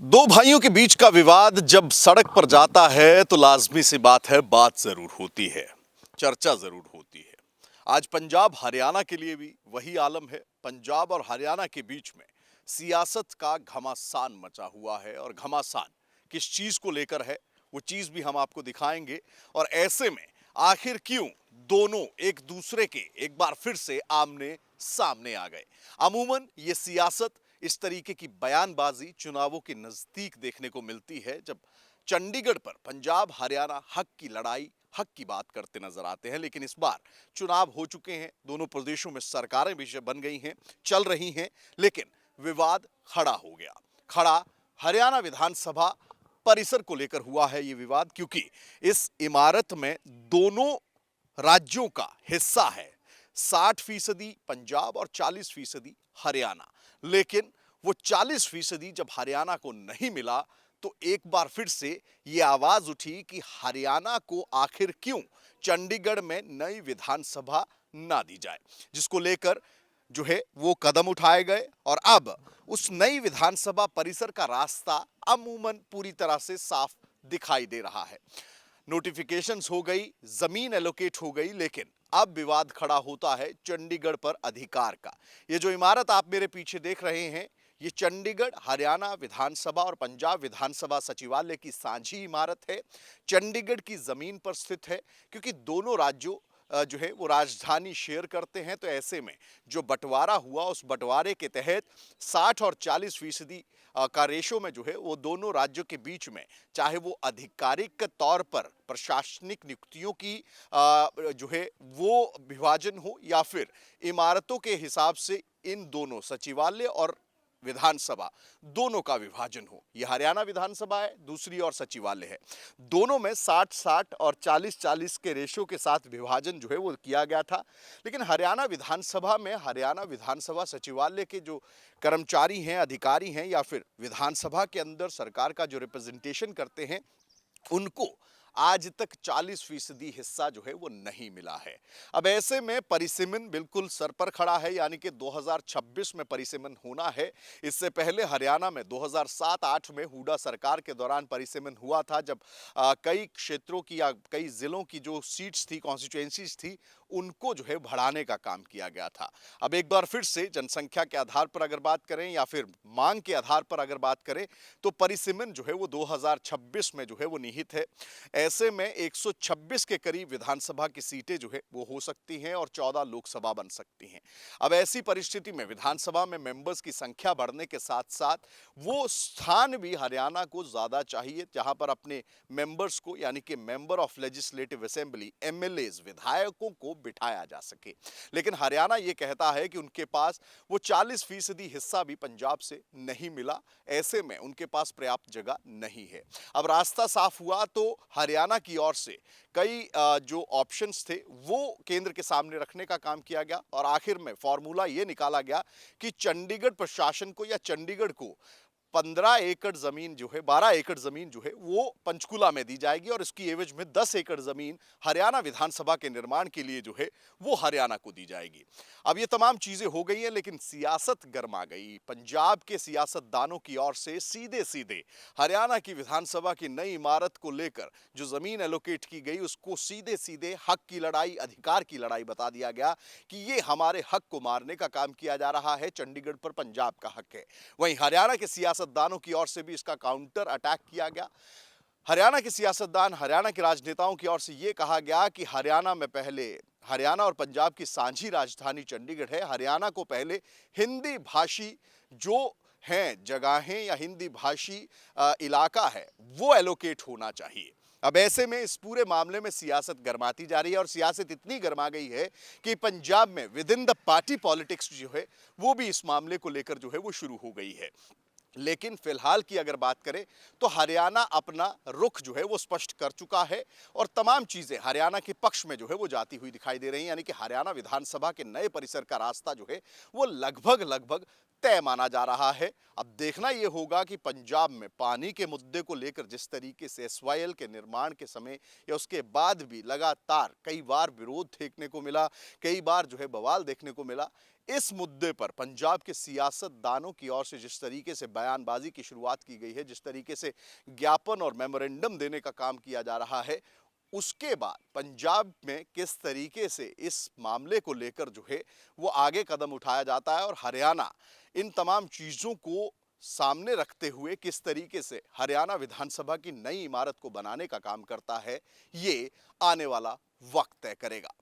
दो भाइयों के बीच का विवाद जब सड़क पर जाता है तो लाजमी सी बात है, बात जरूर होती है, चर्चा जरूर होती है। आज पंजाब हरियाणा के लिए भी वही आलम है। पंजाब और हरियाणा के बीच में सियासत का घमासान मचा हुआ है और घमासान किस चीज को लेकर है वो चीज भी हम आपको दिखाएंगे। और ऐसे में आखिर क्यों दोनों एक दूसरे के एक बार फिर से आमने सामने आ गए। अमूमन ये सियासत, इस तरीके की बयानबाजी चुनावों के नजदीक देखने को मिलती है, जब चंडीगढ़ पर पंजाब हरियाणा हक की लड़ाई, हक की बात करते नजर आते हैं। लेकिन इस बार चुनाव हो चुके हैं, दोनों प्रदेशों में सरकारें भी बन गई हैं, चल रही हैं, लेकिन विवाद खड़ा हो गया। खड़ा हरियाणा विधानसभा परिसर को लेकर हुआ है ये विवाद, क्योंकि इस इमारत में दोनों राज्यों का हिस्सा है। 60% पंजाब और 40% हरियाणा। लेकिन वो 40% जब हरियाणा को नहीं मिला तो एक बार फिर से ये आवाज उठी कि हरियाणा को आखिर क्यों चंडीगढ़ में नई विधानसभा ना दी जाए, जिसको लेकर जो है वो कदम उठाए गए। और अब उस नई विधानसभा परिसर का रास्ता अमूमन पूरी तरह से साफ दिखाई दे रहा है। नोटिफिकेशंस हो गई, जमीन एलोकेट हो गई, लेकिन अब विवाद खड़ा होता है चंडीगढ़ पर अधिकार का। ये जो इमारत आप मेरे पीछे देख रहे हैं, ये चंडीगढ़ हरियाणा विधानसभा और पंजाब विधानसभा सचिवालय की साझी इमारत है। चंडीगढ़ की जमीन पर स्थित है, क्योंकि दोनों राज्यों जो है वो राजधानी शेयर करते हैं। तो ऐसे में जो बंटवारा हुआ, उस बंटवारे के तहत 60 और 40% का रेशो में जो है वो दोनों राज्यों के बीच में, चाहे वो आधिकारिक तौर पर प्रशासनिक नियुक्तियों की जो है वो विभाजन हो, या फिर इमारतों के हिसाब से इन दोनों सचिवालय और विधानसभा दोनों का विभाजन हो। यह हरियाणा विधानसभा है, दूसरी और सचिवालय है। दोनों में 60-60 और 40-40 के रेशो के साथ विभाजन जो है वो किया गया था। लेकिन हरियाणा विधानसभा में हरियाणा विधानसभा सचिवालय के जो कर्मचारी हैं, अधिकारी हैं, या फिर विधानसभा के अंदर सरकार का जो रिप्रेजेंटेशन करते हैं, उनको आज तक 40% हिस्सा जो है वो नहीं मिला है। अब ऐसे में परिसीमन बिल्कुल सर पर खड़ा है, यानी कि 2026 में परिसीमन होना है। इससे पहले हरियाणा में 2007-8 में हुड्डा सरकार के दौरान परिसीमन हुआ था, जब कई क्षेत्रों की या कई जिलों की जो सीट्स थी, कॉन्स्टिट्यूएंसीज थी, उनको जो है बढ़ाने का काम किया गया था। अब एक बार फिर से जनसंख्या के आधार पर अगर बात करें या फिर मांग के आधार पर अगर बात करें, तो परिसीमन जो है वो 2026 में जो है वो निहित है। ऐसे में 126 के करीब विधानसभा की सीटें जो है वो हो सकती हैं और 14 लोकसभा बन सकती हैं। अब ऐसी परिस्थिति में विधानसभा में मेंबर्स की संख्या बढ़ने के साथ साथ वो स्थान भी हरियाणा को ज्यादा चाहिए, जहां पर अपने मेंबर्स को, यानी कि member of legislative assembly, MLAs, विधायकों को बिठाया जा सके। लेकिन हरियाणा ये कहता है कि उनके पास वो 40% हिस्सा भी पंजाब से नहीं मिला। ऐसे में उनके पास पर्याप्त जगह नहीं है। अब रास्ता साफ हुआ तो हरियाणा की ओर से कई जो ऑप्शंस थे वो केंद्र के सामने रखने का काम किया गया, और आखिर में फॉर्मूला ये निकाला गया कि चंडीगढ़ प्रशासन को या चंडीगढ़ को 15 एकड़ जमीन जो है, 12 एकड़ जमीन जो है वो पंचकुला में दी जाएगी, और इसकी एवज में 10 एकड़ जमीन हरियाणा विधानसभा के निर्माण के लिए जो है वो हरियाणा को दी जाएगी। अब ये तमाम चीजें हो गई हैं, लेकिन सियासत गर्मा गई। पंजाब के सियासतदानों की ओर से सीधे सीधे हरियाणा की विधानसभा की नई इमारत को लेकर जो जमीन एलोकेट की गई, उसको सीधे सीधे हक की लड़ाई, अधिकार की लड़ाई बता दिया गया कि ये हमारे हक को मारने का काम किया जा रहा है, चंडीगढ़ पर पंजाब का हक है। वहीं हरियाणा के सियासतदानों की ओर से भी इसका काउंटर अटैक किया गया। हरियाणा के सियासतदान, हरियाणा के राजनेताओं की ओर से यह कहा गया कि हरियाणा में पहले, हरियाणा और पंजाब की साझी राजधानी चंडीगढ़ है, हरियाणा को पहले हिंदी भाषी जो हैं जगहें या हिंदी भाषी इलाका है वो एलोकेट होना चाहिए। अब ऐसे में इस पूरे मामले में सियासत गरमाती जा रही है, और सियासत इतनी गरमा गई है कि पंजाब में with in the party politics जो है वो भी इस मामले को लेकर जो है वो शुरू हो गई है। लेकिन फिलहाल की अगर बात करें तो हरियाणा अपना रुख जो है वो स्पष्ट कर चुका है, और तमाम चीजें हरियाणा के पक्ष में जो है वो जाती हुई दिखाई दे रही हैं। यानी कि हरियाणा विधानसभा के नए परिसर का रास्ता जो है वो लगभग लगभग तय माना जा रहा है। अब देखना यह होगा कि पंजाब में पानी के मुद्दे को लेकर जिस तरीके से एसवाईएल के निर्माण के समय या उसके बाद भी लगातार कई बार विरोध देखने को मिला, कई बार जो है बवाल देखने को मिला, इस मुद्दे पर पंजाब के सियासतदानों की ओर से जिस तरीके से बयानबाजी की शुरुआत की गई है, जिस तरीके से ज्ञापन और मेमोरेंडम देने का काम किया जा रहा है, उसके बाद पंजाब में किस तरीके से इस मामले को लेकर जो है वो आगे कदम उठाया जाता है और हरियाणा इन तमाम चीजों को सामने रखते हुए किस तरीके से हरियाणा विधानसभा की नई इमारत को बनाने का काम करता है, ये आने वाला वक्त तय करेगा।